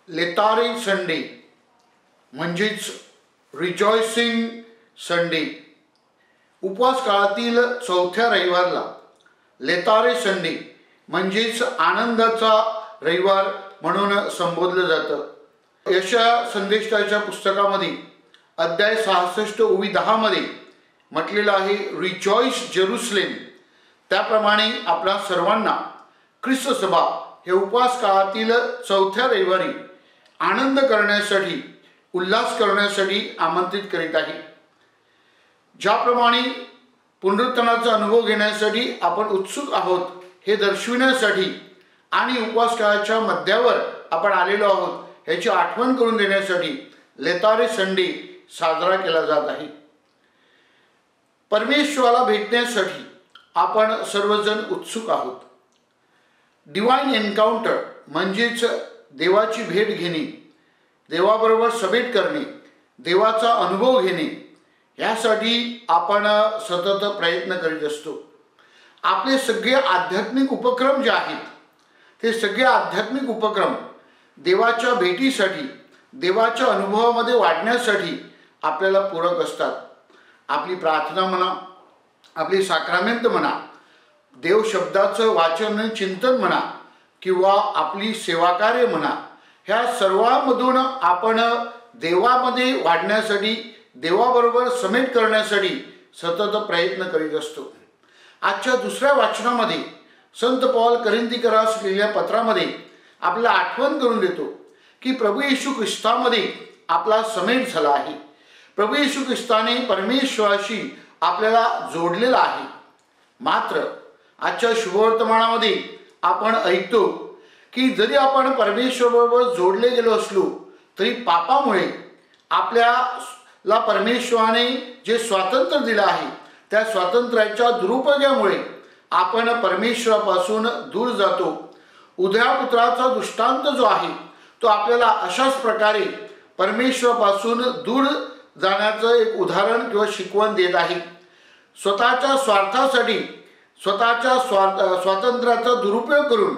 लेतारे Sunday म्हणजेच rejoicing Sunday, उपवास काळातील चौथ्या रविवारला लेतारे संडे म्हणजेच आनंदाचा रविवार म्हणून संबोधलं जातं. यशाया संदेष्टाच्या पुस्तकामध्ये अध्याय 66 ओवी 10 मध्ये म्हटलेलं आहे, रिजॉइस जेरुसलेम. त्याप्रमाणे आपल्या सर्वांना ख्रिस्त सभा हे उपवास काळातील चौथ्या रविवारी आनंद करण्यासाठी, उल्हास करण्यासाठी आमंत्रित करीत आहे. ज्याप्रमाणे पुनरुत्थानाचा अनुभव घेण्यासाठी आपण उत्सुक आहोत हे दर्शविण्यासाठी आणि उपवास काळाच्या मध्यावर आपण आलेलो आहोत याची आठवण करून देण्यासाठी लेतारे संडे साजरा केला जात आहे. परमेश्वराला भेटण्यासाठी आपण सर्वजण उत्सुक आहोत. डिवाइन एन्काउंटर म्हणजेच देवाची भेट घेणे, देवाबरोबर सभेट करणे, देवाचा अनुभव घेणे यासाठी आपण सतत प्रयत्न करीत असतो. आपले सगळे आध्यात्मिक उपक्रम जे आहेत ते सगळे आध्यात्मिक उपक्रम देवाच्या भेटीसाठी, देवाच्या अनुभवामध्ये वाढण्यासाठी आपल्याला पूरक असतात. आपली प्रार्थना म्हणा, आपली साक्रामेंट म्हणा, देव शब्दाचं वाचन आणि चिंतन म्हणा किंवा आपली सेवाकार्य म्हणा, ह्या सर्वांमधून आपण देवामध्ये वाढण्यासाठी, देवाबरोबर समेट करण्यासाठी सतत प्रयत्न करीत असतो. आजच्या दुसऱ्या वाचनामध्ये संत पौल करिंथीकरास लिहिलेल्या पत्रामध्ये आपल्याला आठवण करून देतो की प्रभू येशू ख्रिस्तामध्ये आपला समेट झाला आहे. प्रभू येशू ख्रिस्ताने परमेश्वराशी आपल्याला जोडलेला आहे. मात्र आजच्या शुभवर्तमानामध्ये आपण ऐकतो की जरी आपण परमेश्वराबरोबर जोडले गेलो असलो तरी पापामुळे आपल्याला परमेश्वराने जे स्वातंत्र्य दिलं आहे त्या स्वातंत्र्याच्या दुरुपयोगामुळे आपण परमेश्वरापासून दूर जातो. उदयापुत्राचा दृष्टांत जो आहे तो आपल्याला अशाच प्रकारे परमेश्वरापासून दूर जाण्याचं एक उदाहरण किंवा शिकवण देत आहे. स्वतःच्या स्वार्थासाठी, स्वतःच्या स्वातंत्र्याचा दुरुपयोग करून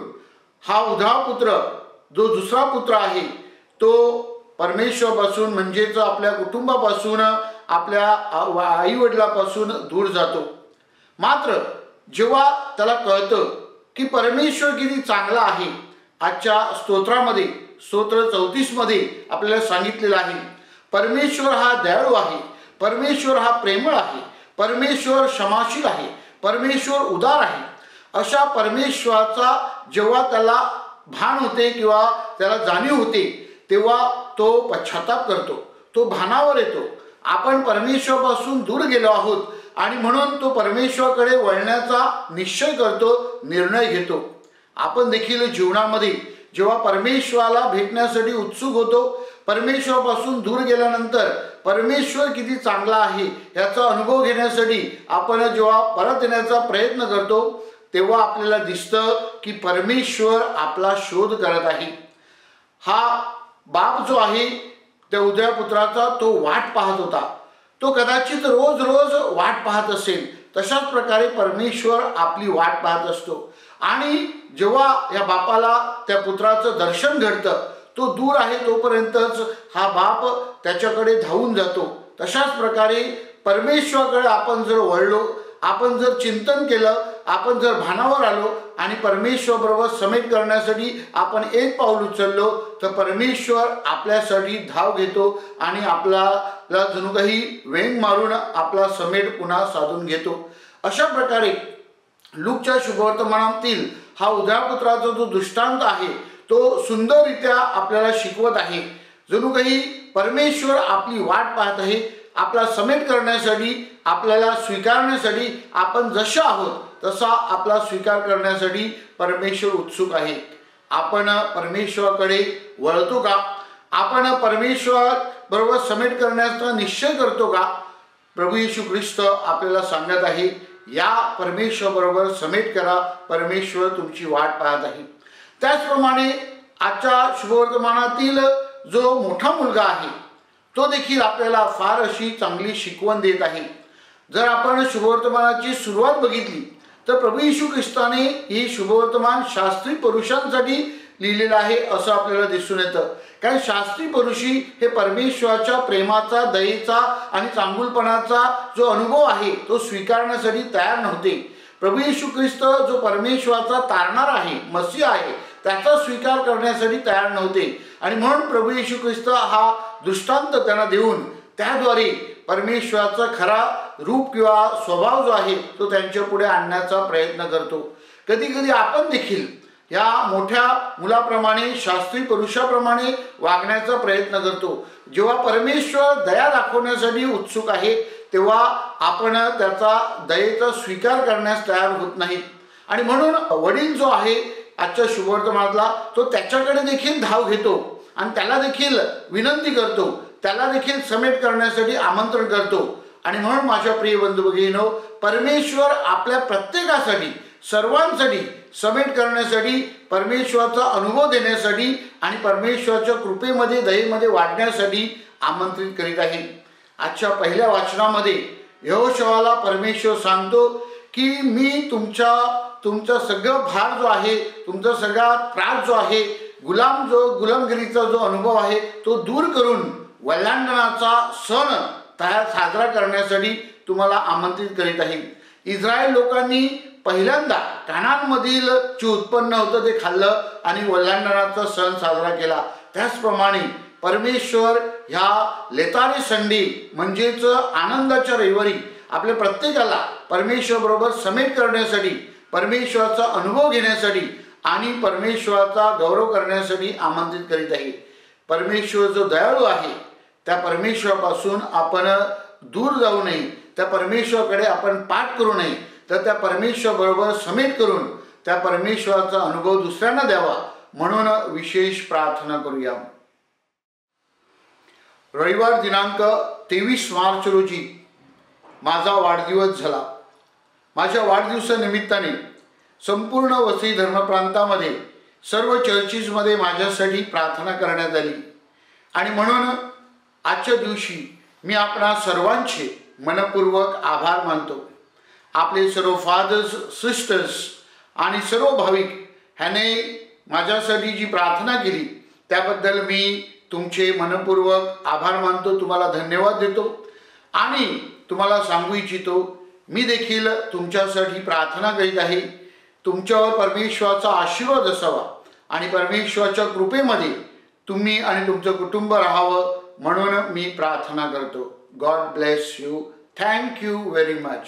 हा उदयापुत्र जो दुसरा पुत्र आहे तो परमेश्वरापासून म्हणजेच आपल्या कुटुंबापासून, आपल्या आई वडिलापासून दूर जातो. मात्र जेव्हा त्याला कळतं की परमेश्वर किती चांगला आहे, आजच्या स्तोत्रामध्ये स्तोत्र 34 मध्ये आपल्याला सांगितलेलं आहे परमेश्वर हा दयाळू आहे, परमेश्वर हा प्रेमळ आहे, परमेश्वर क्षमाशील आहे, परमेश्वर उदार आहे. अशा परमेश्वराचा जेव्हा त्याला भान होते किंवा त्याला जाणीव होते तेव्हा तो पश्चाताप करतो, तो भानावर येतो. आपण परमेश्वरापासून दूर गेलो आहोत आणि म्हणून तो परमेश्वराकडे वळण्याचा निश्चय करतो, निर्णय घेतो. आपण देखील जीवनामध्ये जेव्हा परमेश्वराला भेटण्यासाठी उत्सुक होतो, परमेश्वरापासून दूर गेल्यानंतर परमेश्वर किती चांगला आहे याचा अनुभव घेण्यासाठी आपण जेव्हा परत येण्याचा प्रयत्न करतो तेव्हा आपल्याला दिसतं की परमेश्वर आपला शोध करत आहे. हा बाप जो आहे त्या उदयापुत्राचा तो वाट पाहत होता. तो कदाचित रोज रोज वाट पाहत असेल. तशाच प्रकारे परमेश्वर आपली वाट पाहत असतो. आणि जेव्हा या बापाला त्या पुत्राचं दर्शन घडतं, तो दूर आहे तोपर्यंतच हा बाप त्याच्याकडे धावून जातो. तशाच प्रकारे परमेश्वराकडे आपण जर वळलो, आपण जर चिंतन केलं, आपण जर भानावर आलो आणि परमेश्वराबरोबर समेट करण्यासाठी आपण एक पाऊल उचललो तर परमेश्वर आपल्यासाठी धाव घेतो आणि आपल्याला जणू काही वेंग मारून आपला समेट पुन्हा साधून घेतो. अशा प्रकारे लूकच्या शुभवर्तमानातील हा उदयापुत्राचा जो दृष्टांत आहे तो सुंदररित्या आपल्याला शिकवत आहे. जणू काही परमेश्वर आपली वाट पाहत आहे, आपला समेट करण्यासाठी, आपल्याला स्वीकारण्यासाठी. आपण जसे आहोत तसा आपला स्वीकार करण्यासाठी परमेश्वर उत्सुक आहे. आपण परमेश्वराकडे वळतो का? आपण परमेश्वर बरोबर समेट करण्याचा निश्चय करतो का? प्रभू येशू ख्रिस्त आपल्याला सांगत आहे, या परमेश्वर बरोबर समेट करा, परमेश्वर तुमची वाट पाहत आहे. त्याचप्रमाणे आजच्या शुभवर्तमानातील जो मोठा मुलगा आहे तो देखील आपल्याला फार अशी चांगली शिकवण देत आहे. जर आपण शुभवर्तमानाची सुरुवात बघितली तर प्रभू येशू ख्रिस्ताने ही शुभवर्तमान शास्त्री पुरुषांसाठी लिहिलेलं आहे असं आपल्याला दिसून येतं. कारण शास्त्री पुरुषी हे परमेश्वराच्या प्रेमाचा, दयेचा आणि चांगुलपणाचा जो अनुभव आहे तो स्वीकारण्यासाठी तयार नव्हते. प्रभू येशू ख्रिस्त जो परमेश्वराचा तारणार आहे, मसीह आहे, त्याचा स्वीकार करण्यासाठी तयार नव्हते. आणि म्हणून प्रभू येशू ख्रिस्त हा दृष्टांत त्यांना देऊन त्याद्वारे परमेश्वराचा खरा रूप किंवा स्वभाव जो आहे तो त्यांच्या पुढे आणण्याचा प्रयत्न करतो. कधी कधी आपण देखील या मोठ्या मुलाप्रमाणे, शास्त्री पुरुषाप्रमाणे वागण्याचा प्रयत्न करतो. जेव्हा परमेश्वर दया दाखवण्यासाठी उत्सुक आहे तेव्हा आपण त्याचा दयेचा स्वीकार करण्यास तयार होत नाहीत. आणि म्हणून वडील जो आहे आजच्या शुभवर्तमानातला तो त्याच्याकडे देखील धाव घेतो आणि त्याला देखील विनंती करतो, त्याला देखील समेट करण्यासाठी आमंत्रण करतो. आणि म्हणून माझ्या प्रिय बंधू भगिनींनो, परमेश्वर आपल्या प्रत्येकासाठी, सर्वांसाठी समेट करण्यासाठी, परमेश्वराचा अनुभव देण्यासाठी आणि परमेश्वराच्या कृपेमध्ये, दयेमध्ये वाढण्यासाठी आमंत्रित करीत आहे. आजच्या पहिल्या वाचनामध्ये यहोशुआला परमेश्वर सांगतो की मी तुमचा सगळं भार जो आहे, तुमचा सगळा त्रास जो आहे, गुलामगिरीचा जो अनुभव आहे तो दूर करून वल्हांडणाचा सण साजरा करण्यासाठी तुम्हाला आमंत्रित करीत आहे. इस्रायल लोकांनी पहिल्यांदा कानानमधील जे उत्पन्न होतं ते खाल्लं आणि वल्हांडणाचा सण साजरा केला. त्याचप्रमाणे परमेश्वर ह्या लेतारे संडे म्हणजेच आनंदाच्या रविवारी आपल्या प्रत्येकाला परमेश्वराबरोबर समेट करण्यासाठी, परमेश्वराचा अनुभव घेण्यासाठी आणि परमेश्वराचा गौरव करण्यासाठी आमंत्रित करीत आहे. परमेश्वर जो दयाळू आहे त्या परमेश्वरापासून आपण दूर जाऊ नये, त्या परमेश्वराकडे आपण पाठ करू नये, तर त्या परमेश्वराबरोबर समेट करून त्या परमेश्वराचा अनुभव दुसऱ्यांना द्यावा म्हणून विशेष प्रार्थना करूया. रविवार दिनांक 23 मार्च रोजी माझा वाढदिवस झाला. माझ्या वाढदिवसानिमित्ताने संपूर्ण वसई धर्मप्रांतामध्ये सर्व चर्चेसमध्ये माझ्यासाठी प्रार्थना करण्यात आली. आणि म्हणून आजच्या दिवशी मी आपणा सर्वांचे मनपूर्वक आभार मानतो. आपले सर्व फादर्स, सिस्टर्स आणि सर्व भाविक ह्याने माझ्यासाठी जी प्रार्थना केली त्याबद्दल मी तुमचे मनपूर्वक आभार मानतो, तुम्हाला धन्यवाद देतो. आणि तुम्हाला सांगू इच्छितो, मी देखील तुमच्यासाठी प्रार्थना करीत आहे. तुमच्यावर परमेश्वराचा आशीर्वाद असावा आणि परमेश्वराच्या कृपेमध्ये तुम्ही आणि तुमचं कुटुंब राहावं म्हणून मी प्रार्थना करतो. God bless you. Thank you very much.